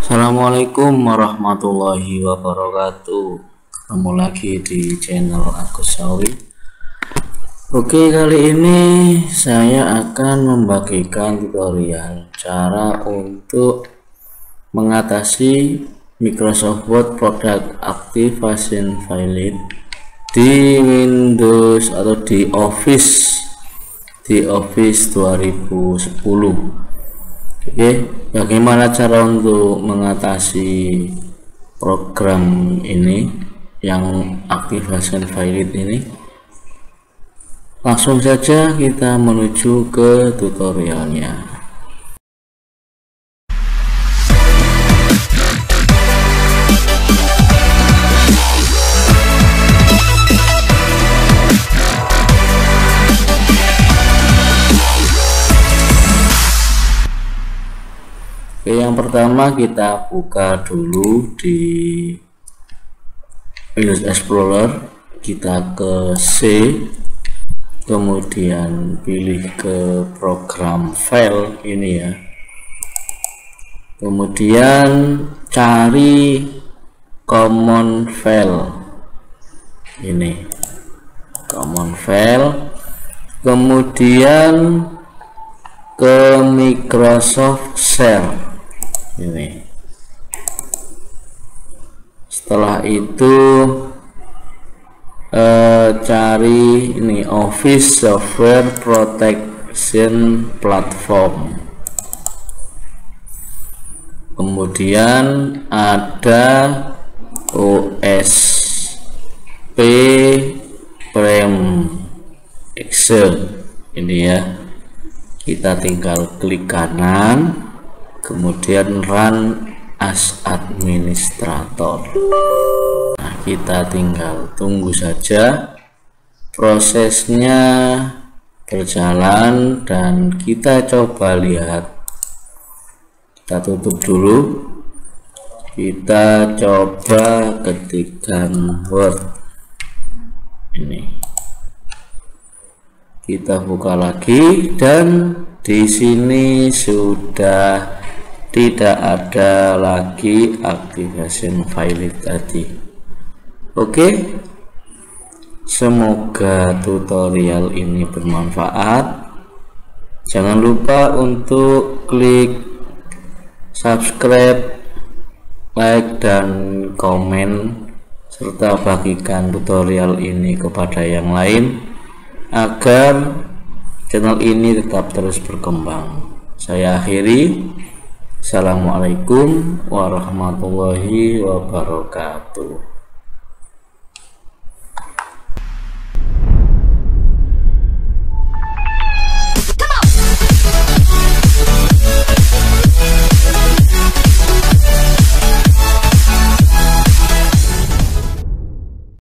Assalamualaikum warahmatullahi wabarakatuh. Ketemu lagi di channel Agus Sawi. Oke, kali ini saya akan membagikan tutorial cara untuk mengatasi Microsoft Word Product Activation Failed di Windows atau di Office 2010. Oke, bagaimana cara untuk mengatasi program ini yang activation failed ini? Langsung saja kita menuju ke tutorialnya. Oke, yang pertama kita buka dulu di Windows Explorer, kita ke C, kemudian pilih ke program file ini ya, kemudian cari common file ini, common file, kemudian ke Microsoft Share ini. Setelah itu cari ini Office Software Protection Platform, kemudian ada OSP Prime Excel ini ya. Kita tinggal klik kanan, kemudian run as administrator. Nah, kita tinggal tunggu saja prosesnya berjalan dan kita coba lihat. Kita tutup dulu, kita coba ketikkan Word ini, kita buka lagi dan di sini sudah tidak ada lagi activation failed tadi. Oke, semoga tutorial ini bermanfaat. Jangan lupa untuk klik subscribe, like dan komen, serta bagikan tutorial ini kepada yang lain agar channel ini tetap terus berkembang. Saya akhiri. Assalamualaikum warahmatullahi wabarakatuh.